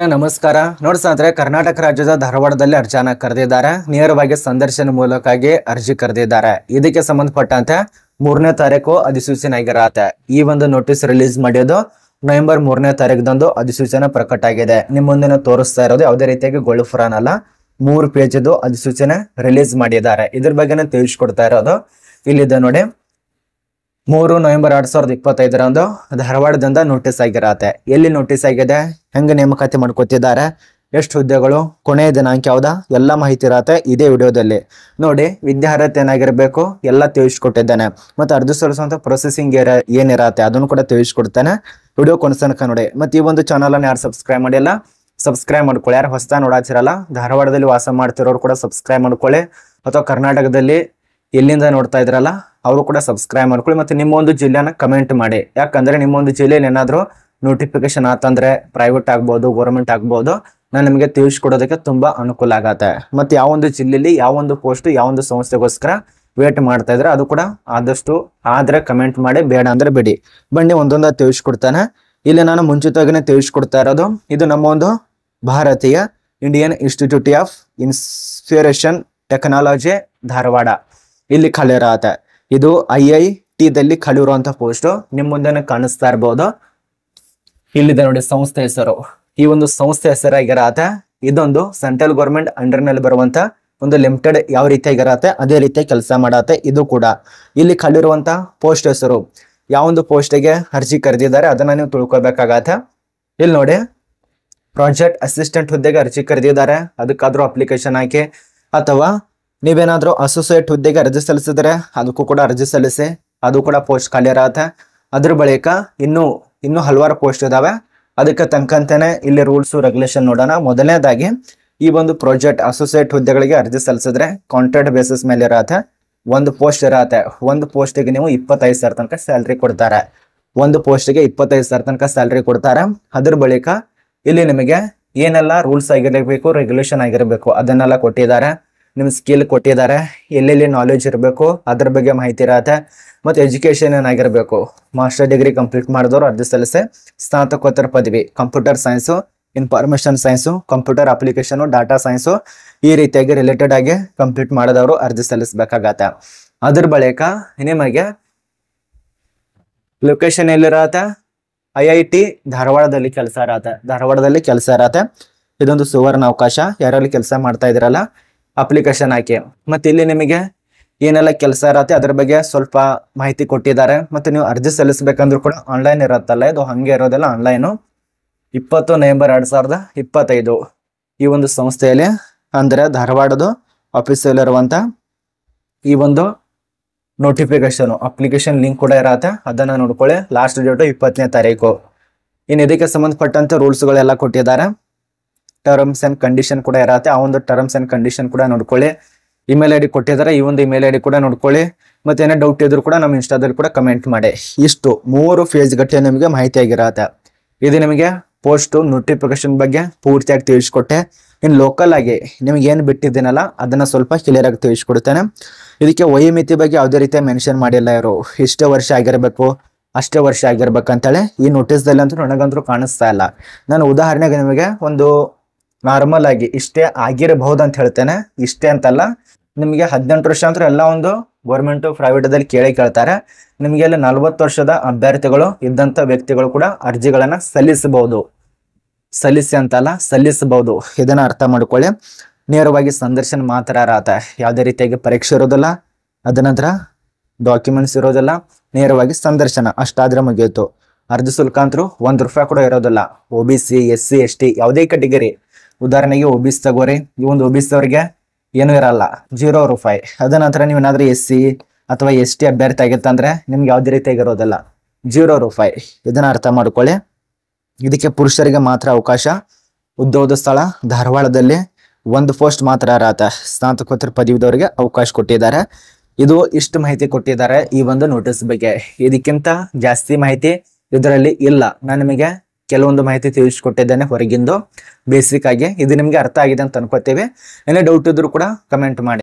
ನಮಸ್ಕಾರ. ನೋಡ್ಸಂದ್ರೆ ಕರ್ನಾಟಕ ರಾಜ್ಯದ ಧಾರವಾಡದಲ್ಲಿ ಅರ್ಜಿಯನ್ನ ಕರೆದಿದ್ದಾರೆ. ನೇರವಾಗಿ ಸಂದರ್ಶನ ಮೂಲಕವಾಗಿ ಅರ್ಜಿ ಕರೆದಿದ್ದಾರೆ. ಇದಕ್ಕೆ ಸಂಬಂಧಪಟ್ಟಂತೆ 3ನೇ ತಾರೀಕು ಅಧಿಸೂಚನೆ ಆಗಿರತ್ತೆ. ಈ ಒಂದು ನೋಟಿಸ್ ರಿಲೀಸ್ ಮಾಡಿದ್ದು ನವೆಂಬರ್ 3ನೇ ತಾರೀಕದಂದು ಅಧಿಸೂಚನೆ ಪ್ರಕಟ ಆಗಿದೆ. ನಿಮ್ಮ ಮುಂದೆ ತೋರಿಸ್ತಾ ಇರೋದು ಯಾವುದೇ ರೀತಿಯಾಗಿ ಗೊಳ್ಳು ಫುರಾನ್ ಅಲ್ಲ, 3 ಪೇಜ್ ಅಧಿಸೂಚನೆ ರಿಲೀಸ್ ಮಾಡಿದ್ದಾರೆ. ಇದ್ರ ಬಗ್ಗೆನೇ ತಿಳಿಸ್ಕೊಡ್ತಾ ಇರೋದು ಇಲ್ಲಿದೆ ನೋಡಿ. 3 ನವೆಂಬರ್ 2025ರಂದು ಧಾರವಾಡದಿಂದ ನೋಟಿಸ್ ಆಗಿರತ್ತೆ. ಎಲ್ಲಿ ನೋಟಿಸ್ ಆಗಿದೆ, ಹೆಂಗೆ ನೇಮಕಾತಿ ಮಾಡ್ಕೊತಿದ್ದಾರೆ, ಎಷ್ಟು ಹುದ್ದೆಗಳು, ಕೊನೆಯ ದಿನಾಂಕ ಯಾವ್ದ, ಎಲ್ಲ ಮಾಹಿತಿ ಇರತ್ತೆ ಇದೇ ವಿಡಿಯೋದಲ್ಲಿ ನೋಡಿ. ವಿದ್ಯಾರ್ಹತೆ ಏನಾಗಿರ್ಬೇಕು ಎಲ್ಲ ತಿಳಿಸ್ಕೊಟ್ಟಿದ್ದೇನೆ. ಮತ್ತೆ ಅರ್ಜಿ ಸಲ್ಲಿಸುವಂತ ಪ್ರೊಸೆಸಿಂಗ್ ಏನಿರತ್ತೆ ಅದನ್ನು ಕೂಡ ತಿಳಿಸ್ಕೊಡ್ತೇನೆ. ವಿಡಿಯೋ ಕೊನೆತನಕ ನೋಡಿ. ಮತ್ತೆ ಈ ಒಂದು ಚಾನಲ್ ಅನ್ನು ಯಾರು ಸಬ್ಸ್ಕ್ರೈಬ್ ಮಾಡಿಲ್ಲ ಸಬ್ಸ್ಕ್ರೈಬ್ ಮಾಡ್ಕೊಳ್ಳಿ. ಯಾರು ಹೊಸ ನೋಡಾಚಿರಲ್ಲ ಧಾರವಾಡದಲ್ಲಿ ವಾಸ ಮಾಡ್ತಿರೋರು ಕೂಡ ಸಬ್ಸ್ಕ್ರೈಬ್ ಮಾಡ್ಕೊಳ್ಳಿ. ಅಥವಾ ಕರ್ನಾಟಕದಲ್ಲಿ ಎಲ್ಲಿಂದ ನೋಡ್ತಾ ಇದ್ರಲ್ಲ ಅವರು ಕೂಡ ಸಬ್ಸ್ಕ್ರೈಬ್ ಮಾಡ್ಕೊಳ್ಳಿ. ಮತ್ತೆ ನಿಮ್ಮ ಒಂದು ಜಿಲ್ಲೆನ ಕಮೆಂಟ್ ಮಾಡಿ. ಯಾಕಂದ್ರೆ ನಿಮ್ಮ ಒಂದು ಜಿಲ್ಲೆಯಲ್ಲಿ ಏನಾದ್ರು ನೋಟಿಫಿಕೇಶನ್ ಆತಂದ್ರೆ ಪ್ರೈವೇಟ್ ಆಗ್ಬೋದು, ಗೌರ್ಮೆಂಟ್ ಆಗ್ಬೋದು, ನಾನು ನಿಮಗೆ ತಿಳಿಸ್ಕೊಡೋದಕ್ಕೆ ತುಂಬಾ ಅನುಕೂಲ ಆಗತ್ತೆ. ಮತ್ತೆ ಯಾವ ಒಂದು ಜಿಲ್ಲೆಯಲ್ಲಿ ಯಾವ ಒಂದು ಪೋಸ್ಟ್ ಯಾವ ಒಂದು ಸಂಸ್ಥೆಗೋಸ್ಕರ ವೇಟ್ ಮಾಡ್ತಾ ಇದ್ರೆ ಅದು ಕೂಡ ಆದಷ್ಟು ಆದ್ರೆ ಕಮೆಂಟ್ ಮಾಡಿ, ಬೇಡ ಅಂದ್ರೆ ಬಿಡಿ. ಬನ್ನಿ ಒಂದೊಂದ ತಿಳಿಸ್ಕೊಡ್ತಾನೆ. ಇಲ್ಲಿ ನಾನು ಮುಂಚಿತವಾಗಿನೇ ತಿಳಿಸ್ಕೊಡ್ತಾ ಇರೋದು ಇದು ನಮ್ಮ ಒಂದು ಭಾರತೀಯ Indian institute of inspiration technology Dharwad. ಇಲ್ಲಿ ಖಾಲಿ ಇರತ್ತೆ. ಇದು IIT ದಲ್ಲಿ ಖಾಲಿ ಇರುವಂತ ಪೋಸ್ಟ್ ನಿಮ್ ಮುಂದೆ ಕಾಣಿಸ್ತಾ ಇರಬಹುದು. ಇಲ್ಲಿದೆ ನೋಡಿ ಸಂಸ್ಥೆ ಹೆಸರು. ಈ ಒಂದು ಸಂಸ್ಥೆ ಹೆಸರಾಗಿರತ್ತೆ. ಇದೊಂದು ಸೆಂಟ್ರಲ್ ಗೌರ್ಮೆಂಟ್ ಅಂಡರ್ ನಲ್ಲಿ ಬರುವಂತ ಒಂದು ಲಿಮಿಟೆಡ್ ಯಾವ ರೀತಿಯಾಗಿರತ್ತೆ ಅದೇ ರೀತಿಯ ಕೆಲಸ ಮಾಡತ್ತೆ. ಇದು ಕೂಡ ಇಲ್ಲಿ ಖಾಲಿ ಇರುವಂತ ಪೋಸ್ಟ್ ಹೆಸರು, ಯಾವೊಂದು ಪೋಸ್ಟ್ಗೆ ಅರ್ಜಿ ಕರೆದಿದ್ದಾರೆ ಅದನ್ನ ನೀವು ತಿಳ್ಕೊಬೇಕಾಗತ್ತೆ. ಇಲ್ಲಿ ನೋಡಿ, ಪ್ರಾಜೆಕ್ಟ್ ಅಸಿಸ್ಟೆಂಟ್ ಹುದ್ದೆಗೆ ಅರ್ಜಿ ಕರೆದಿದ್ದಾರೆ. ಅದಕ್ಕಾದ್ರೂ ಅಪ್ಲಿಕೇಶನ್ ಹಾಕಿ, ಅಥವಾ ನೀವೇನಾದ್ರೂ ಅಸೋಸಿಯೇಟ್ ಹುದ್ದೆಗೆ ಅರ್ಜಿ ಸಲ್ಲಿಸಿದ್ರೆ ಅದಕ್ಕೂ ಕೂಡ ಅರ್ಜಿ ಸಲ್ಲಿಸಿ, ಅದು ಕೂಡ ಪೋಸ್ಟ್ ಖಾಲಿ ಇರತ್ತೆ. ಅದ್ರ ಬಳಿಕ ಇನ್ನೂ ಹಲವಾರು ಪೋಸ್ಟ್ ಇದಾವೆ. ಅದಕ್ಕೆ ತಕ್ಕಂತೆನೆ ಇಲ್ಲಿ ರೂಲ್ಸ್ ರೆಗ್ಯುಲೇಷನ್ ನೋಡೋಣ. ಮೊದಲನೇದಾಗಿ ಈ ಒಂದು ಪ್ರಾಜೆಕ್ಟ್ ಅಸೋಸಿಯೇಟ್ ಹುದ್ದೆಗಳಿಗೆ ಅರ್ಜಿ ಸಲ್ಲಿಸಿದ್ರೆ ಕಾಂಟ್ರಾಕ್ಟ್ ಬೇಸಿಸ್ ಮೇಲೆ ಇರತ್ತೆ. ಒಂದು ಪೋಸ್ಟ್ ಇರತ್ತೆ. ಒಂದು ಪೋಸ್ಟಿಗೆ ನೀವು 25,000 ತನಕ ಸ್ಯಾಲ್ರಿ ಕೊಡ್ತಾರೆ. ಒಂದು ಪೋಸ್ಟಿಗೆ 25,000 ತನಕ ಸ್ಯಾಲ್ರಿ ಕೊಡ್ತಾರೆ. ಅದ್ರ ಬಳಿಕ ಇಲ್ಲಿ ನಿಮಗೆ ಏನೆಲ್ಲ ರೂಲ್ಸ್ ಆಗಿರಬೇಕು, ರೆಗ್ಯುಲೇಷನ್ ಆಗಿರಬೇಕು ಅದನ್ನೆಲ್ಲ ಕೊಟ್ಟಿದ್ದಾರೆ. ನಿಮ್ ಸ್ಕಿಲ್ ಕೊಟ್ಟಿದ್ದಾರೆ, ಎಲ್ಲೆಲ್ಲಿ ನಾಲೆಜ್ ಇರಬೇಕು ಅದ್ರ ಬಗ್ಗೆ ಮಾಹಿತಿ ಇರತ್ತೆ. ಮತ್ತೆ ಎಜುಕೇಶನ್ ಏನಾಗಿರ್ಬೇಕು, ಮಾಸ್ಟರ್ ಡಿಗ್ರಿ ಕಂಪ್ಲೀಟ್ ಮಾಡಿದವರು ಅರ್ಜಿ ಸಲ್ಲಿಸಿ, ಸ್ನಾತಕೋತ್ತರ ಪದವಿ computer science, information science, computer application, data science ಈ ರೀತಿಯಾಗಿ ರಿಲೇಟೆಡ್ ಆಗಿ ಕಂಪ್ಲೀಟ್ ಮಾಡಿದವರು ಅರ್ಜಿ ಸಲ್ಲಿಸಬೇಕಾಗತ್ತೆ. ಅದ್ರ ಬಳಿಕ ನಿಮಗೆ ಲೊಕೇಶನ್ ಎಲ್ಲಿರತ್ತೆ, IIT ಧಾರವಾಡದಲ್ಲಿ ಕೆಲಸ ಇರತ್ತೆ. ಇದೊಂದು ಸುವರ್ಣ ಅವಕಾಶ. ಯಾರಲ್ಲಿ ಕೆಲಸ ಮಾಡ್ತಾ ಇದ್ರಲ್ಲ ಅಪ್ಲಿಕೇಶನ್ ಹಾಕಿ. ಮತ್ತೆ ಇಲ್ಲಿ ನಿಮಗೆ ಏನೆಲ್ಲ ಕೆಲಸ ಇರತ್ತೆ ಅದ್ರ ಬಗ್ಗೆ ಸ್ವಲ್ಪ ಮಾಹಿತಿ ಕೊಟ್ಟಿದ್ದಾರೆ. ಮತ್ತೆ ನೀವು ಅರ್ಜಿ ಸಲ್ಲಿಸಬೇಕಂದ್ರೂ ಕೂಡ ಆನ್ಲೈನ್ ಇರತ್ತಲ್ಲ, ಇದು ಹಂಗೆ ಇರೋದಿಲ್ಲ, ಆನ್ಲೈನು. 20 ನವೆಂಬರ್ 2025 ಈ ಒಂದು ಸಂಸ್ಥೆಯಲ್ಲಿ ಅಂದ್ರೆ ಧಾರವಾಡದ ಆಫೀಸಲ್ಲಿ ಇರುವಂತ ಈ ಒಂದು ನೋಟಿಫಿಕೇಶನ್ ಅಪ್ಲಿಕೇಶನ್ ಲಿಂಕ್ ಕೂಡ ಇರತ್ತೆ. ಅದನ್ನ ನೋಡ್ಕೊಳ್ಳಿ. ಲಾಸ್ಟ್ ಡೇಟ್ 20ನೇ ತಾರೀಕು. ಇನ್ನು ಇದಕ್ಕೆ ಸಂಬಂಧಪಟ್ಟಂತೆ ರೂಲ್ಸ್ಗಳೆಲ್ಲ ಕೊಟ್ಟಿದ್ದಾರೆ. ಟರ್ಮ್ಸ್ ಅಂಡ್ ಕಂಡೀಷನ್ ಕೂಡ ಇರತ್ತೆ. ಆ ಒಂದು ಟರ್ಮ್ಸ್ ಅಂಡ್ ಕಂಡೀಷನ್ ಕೂಡ ನೋಡ್ಕೊಳ್ಳಿ. ಇಮೇಲ್ ID ಕೊಟ್ಟಿದ್ದಾರೆ, ಈ ಒಂದು ಇಮೇಲ್ ID ಕೂಡ ನೋಡ್ಕೊಳ್ಳಿ. ಮತ್ತೆ ಏನೇ ಡೌಟ್ ಇದ್ರು ಕೂಡ ನಮ್ಮ ಇನ್ಸ್ಟಾದಲ್ಲಿ ಕೂಡ ಕಮೆಂಟ್ ಮಾಡಿ. ಇಷ್ಟು 3 ಫೇಜ್ ಗಟ್ಟೆ ನಿಮಗೆ ಮಾಹಿತಿ ಆಗಿರತ್ತೆ. ಇದು ನಿಮಗೆ ಪೋಸ್ಟ್ ನೋಟಿಫಿಕೇಶನ್ ಬಗ್ಗೆ ಪೂರ್ತಿಯಾಗಿ ತಿಳಿಸ್ಕೊಟ್ಟೆ. ಇನ್ನು ಲೋಕಲ್ ಆಗಿ ನಿಮ್ಗೆ ಏನು ಬಿಟ್ಟಿದ್ದೀನಲ್ಲ ಅದನ್ನ ಸ್ವಲ್ಪ ಕ್ಲಿಯರ್ ಆಗಿ ತಿಳಿಸ್ಕೊಡ್ತೇನೆ. ಇದಕ್ಕೆ ವಯೋಮಿತಿ ಬಗ್ಗೆ ಯಾವುದೇ ರೀತಿಯ ಮೆನ್ಷನ್ ಮಾಡಿಲ್ಲ. ಇವರು ಇಷ್ಟೇ ವರ್ಷ ಆಗಿರಬೇಕು, ಅಷ್ಟೇ ವರ್ಷ ಆಗಿರ್ಬೇಕಂತೇಳಿ ಈ ನೋಟಿಸ್ದಲ್ಲಿ ಅಂತೂ ನನಗಂತೂ ಕಾಣಿಸ್ತಾ ಇಲ್ಲ. ನಾನು ಉದಾಹರಣೆಗೆ ನಿಮಗೆ ಒಂದು ನಾರ್ಮಲ್ ಆಗಿ ಇಷ್ಟೇ ಆಗಿರಬಹುದು ಅಂತ ಹೇಳ್ತೇನೆ. ಇಷ್ಟೇ ಅಂತಲ್ಲ, ನಿಮಗೆ 18 ವರ್ಷ ಅಂತ ಎಲ್ಲ ಒಂದು ಗೌರ್ಮೆಂಟ್ ಪ್ರೈವೇಟದಲ್ಲಿ ಕೇಳ್ತಾರೆ. ನಿಮಗೆ ಅಲ್ಲಿ 40 ವರ್ಷದ ಅಭ್ಯರ್ಥಿಗಳು ಇದ್ದಂಥ ವ್ಯಕ್ತಿಗಳು ಕೂಡ ಅರ್ಜಿಗಳನ್ನ ಸಲ್ಲಿಸಬಹುದು. ಸಲ್ಲಿಸಬಹುದು. ಇದನ್ನ ಅರ್ಥ ಮಾಡ್ಕೊಳ್ಳಿ. ನೇರವಾಗಿ ಸಂದರ್ಶನ ಮಾತ್ರ ಇರತ್ತೆ. ಯಾವುದೇ ರೀತಿಯಾಗಿ ಪರೀಕ್ಷೆ ಇರೋದಿಲ್ಲ, ಅದ ನಂತರ ಡಾಕ್ಯುಮೆಂಟ್ಸ್ ಇರೋದಿಲ್ಲ, ನೇರವಾಗಿ ಸಂದರ್ಶನ ಅಷ್ಟಾದ್ರೆ ಮುಗಿಯಿತು. ಅರ್ಜಿ ಶುಲ್ಕ ಅಂತೂ ₹1 ಕೂಡ ಇರೋದಿಲ್ಲ. OBC SC ST ಯಾವುದೇ ಕೆಟಗರಿ, ಉದಾಹರಣೆಗೆ OBC ತಗೋರಿ, ಈ ಒಂದು OBC ಅವರಿಗೆ ಏನು ಇರಲ್ಲ, ₹0. ಅದ ನಂತರ ನೀವು ಏನಾದ್ರೂ SC ಅಥವಾ ST ಅಭ್ಯರ್ಥಿ ಆಗಿತ್ತಂದ್ರೆ ನಿಮ್ಗೆ ಯಾವುದೇ ರೀತಿಯಾಗಿ ಇರೋದಿಲ್ಲ, ₹0. ಇದನ್ನ ಅರ್ಥ ಮಾಡ್ಕೊಳ್ಳಿ. ಇದಕ್ಕೆ ಪುರುಷರಿಗೆ ಮಾತ್ರ ಅವಕಾಶ. ಉದ್ಯೋಗ ಸ್ಥಳ ಧಾರವಾಡದಲ್ಲಿ ಒಂದು ಪೋಸ್ಟ್ ಮಾತ್ರ ಇರತ್ತೆ. ಸ್ನಾತಕೋತ್ತರ ಪದವಿದವರಿಗೆ ಅವಕಾಶ ಕೊಟ್ಟಿದ್ದಾರೆ. ಇದು ಇಷ್ಟು ಮಾಹಿತಿ ಕೊಟ್ಟಿದ್ದಾರೆ ಈ ಒಂದು ನೋಟಿಸ್ ಬಗ್ಗೆ. ಇದಕ್ಕಿಂತ ಜಾಸ್ತಿ ಮಾಹಿತಿ ಇದರಲ್ಲಿ ಇಲ್ಲ. ನಾನು ನಿಮಗೆ ಕೆಲವೊಂದು ಮಾಹಿತಿ ತಿಳಿಸ್ಕೊಟ್ಟಿದ್ದೇನೆ ಹೊರಗಿಂದು ಬೇಸಿಕ್ ಆಗಿ. ಇದು ನಿಮ್ಗೆ ಅರ್ಥ ಆಗಿದೆ ಅಂತ ಅನ್ಕೋತೀವಿ. ಏನೇ ಡೌಟ್ ಇದ್ರು ಕೂಡ ಕಮೆಂಟ್ ಮಾಡಿ.